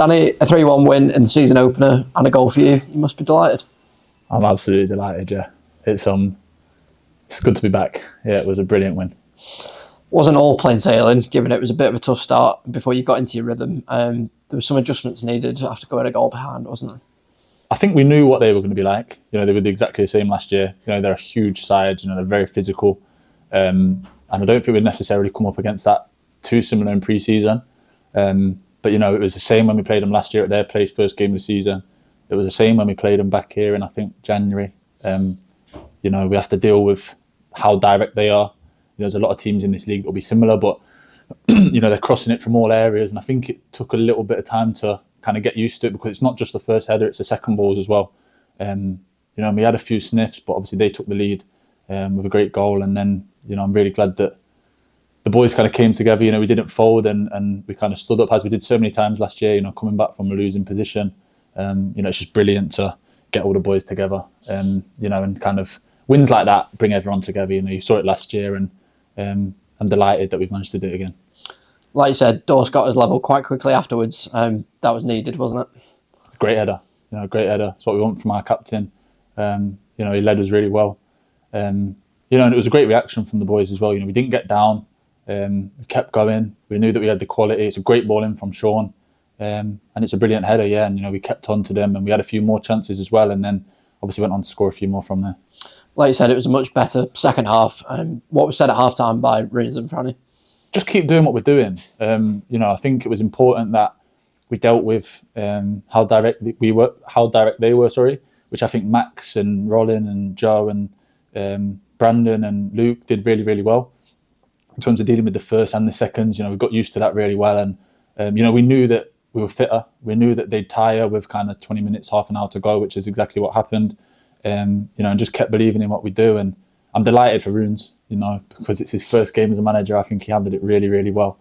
Danny, a 3-1 win in the season opener and a goal for you. You must be delighted. I'm absolutely delighted, yeah. It's good to be back. Yeah, it was a brilliant win. Wasn't all plain sailing, given it was a bit of a tough start before you got into your rhythm. There were some adjustments needed after going a goal behind, wasn't there? I think we knew what they were going to be like. They were exactly the same last year. They're a huge side. They're very physical. And I don't think we'd necessarily come up against that too similar in pre-season. But, it was the same when we played them last year at their place, first game of the season. It was the same when we played them back here in, I think, January. We have to deal with how direct they are. There's a lot of teams in this league that will be similar, but, they're crossing it from all areas. And I think it took a little bit of time to kind of get used to it, because it's not just the first header, it's the second balls as well. We had a few sniffs, but obviously they took the lead with a great goal. And then, I'm really glad that the boys kind of came together. We didn't fold and we kind of stood up as we did so many times last year, coming back from a losing position. It's just brilliant to get all the boys together. And kind of wins like that bring everyone together. You saw it last year, and I'm delighted that we've managed to do it again. Like you said, Dawes got his level quite quickly afterwards. That was needed, wasn't it? Great header. Great header. It's what we want from our captain. He led us really well. And it was a great reaction from the boys as well. We didn't get down. We kept going. We knew that we had the quality. It's a great ball in from Sean. And it's a brilliant header, yeah. And, we kept on to them, and we had a few more chances as well. And then obviously went on to score a few more from there. Like you said, it was a much better second half. What was said at half-time by Runes and Franny? Just keep doing what we're doing. I think it was important that we dealt with how direct they were, which I think Max and Rollin and Joe and Brandon and Luke did really, really well in terms of dealing with the first and the seconds. We got used to that really well, and we knew that we were fitter. We knew that they'd tire with kind of 20 minutes, half an hour to go, which is exactly what happened. And just kept believing in what we do. And I'm delighted for Runes, because it's his first game as a manager. I think he handled it really, really well.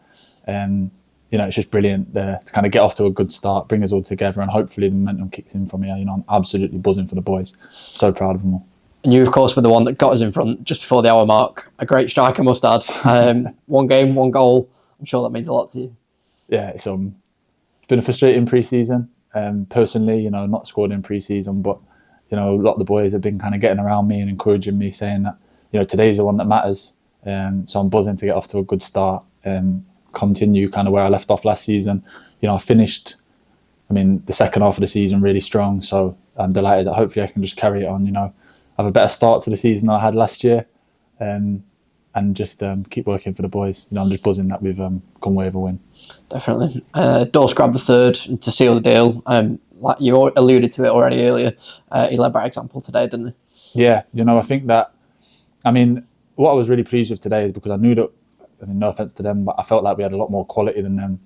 It's just brilliant to kind of get off to a good start, bring us all together, and hopefully the momentum kicks in from here. I'm absolutely buzzing for the boys. So proud of them all. And you, of course, were the one that got us in front just before the hour mark. A great striker, must add. One game, one goal. I'm sure that means a lot to you. Yeah, it's been a frustrating pre-season. Personally, not scored in pre-season, but a lot of the boys have been kind of getting around me and encouraging me, saying that today's the one that matters. So I'm buzzing to get off to a good start and continue kind of where I left off last season. I finished, the second half of the season really strong. So I'm delighted that hopefully I can just carry it on. Have a better start to the season than I had last year, and just keep working for the boys. I'm just buzzing that we've come away with a win. Definitely. Dawes grabbed the third to seal the deal. Like you alluded to it already earlier, he led by example today, didn't he? Yeah, I think that, what I was really pleased with today is because I knew that, no offence to them, but I felt like we had a lot more quality than them.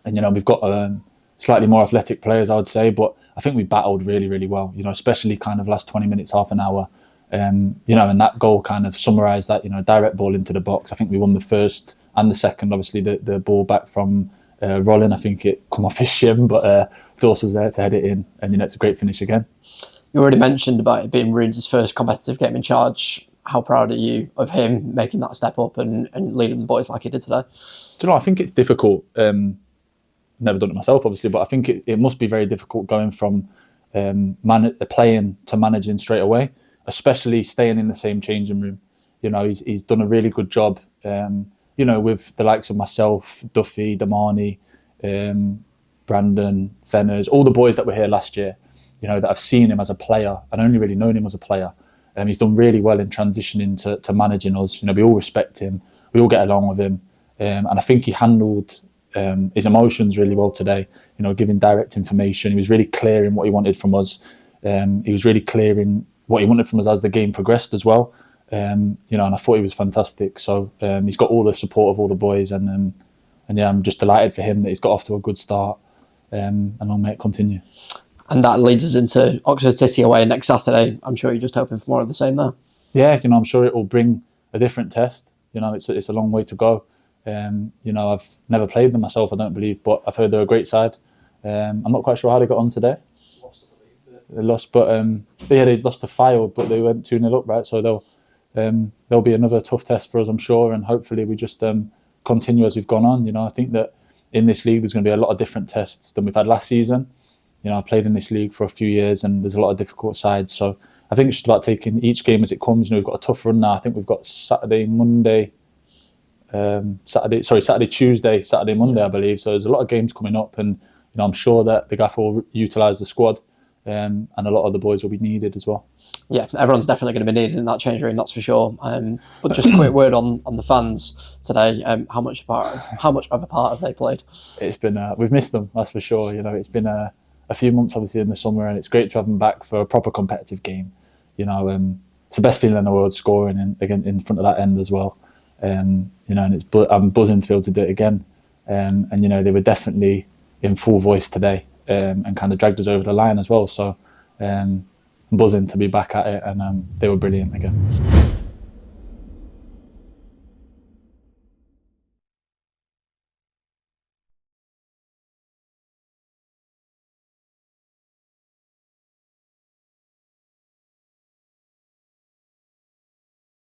And, we've got slightly more athletic players, I would say, but I think we battled really, really well, especially kind of last 20 minutes, half an hour. And that goal kind of summarised that, direct ball into the box. I think we won the first and the second, obviously the ball back from Rollin. I think it come off his shin, but Dawes was there to head it in, and it's a great finish again. You already mentioned about it being Runes' first competitive game in charge. How proud are you of him making that step up and leading the boys like he did today? I think it's difficult. Never done it myself, obviously, but I think it must be very difficult going from playing to managing straight away, especially staying in the same changing room. He's done a really good job, with the likes of myself, Duffy, Damani, Brandon, Fenners, all the boys that were here last year, that I've seen him as a player and only really known him as a player. He's done really well in transitioning to managing us. We all respect him. We all get along with him. And I think he handled his emotions really well today, giving direct information. He was really clear in what he wanted from us. He was really clear in what he wanted from us as the game progressed as well. And I thought he was fantastic. So he's got all the support of all the boys. And yeah, I'm just delighted for him that he's got off to a good start. And long may it continue. And that leads us into Oxford City away next Saturday. I'm sure you're just hoping for more of the same there. Yeah, I'm sure it will bring a different test. It's a long way to go. I've never played them myself, I don't believe, but I've heard they're a great side. I'm not quite sure how they got on today. They lost, but yeah, they lost to Fylde, but they went 2-0 up, right? So there'll be another tough test for us, I'm sure, and hopefully we just continue as we've gone on. I think that in this league, there's going to be a lot of different tests than we've had last season. You know, I've played in this league for a few years, and there's a lot of difficult sides. So I think it's just about taking each game as it comes. You know, we've got a tough run now. I think we've got Saturday, Tuesday, Saturday, Monday, I believe. So there's a lot of games coming up, and you know, I'm sure that the gaffer will utilise the squad, and a lot of the boys will be needed as well. Yeah, everyone's definitely going to be needed in that change room, that's for sure. But just a quick word on the fans today. How much of a part have they played? It's been we've missed them, that's for sure. You know, it's been a few months obviously in the summer, and it's great to have them back for a proper competitive game. You know, it's the best feeling in the world, scoring in front of that end as well. You know, and I'm buzzing to be able to do it again. And you know, they were definitely in full voice today, and kind of dragged us over the line as well. So I'm buzzing to be back at it, and they were brilliant again.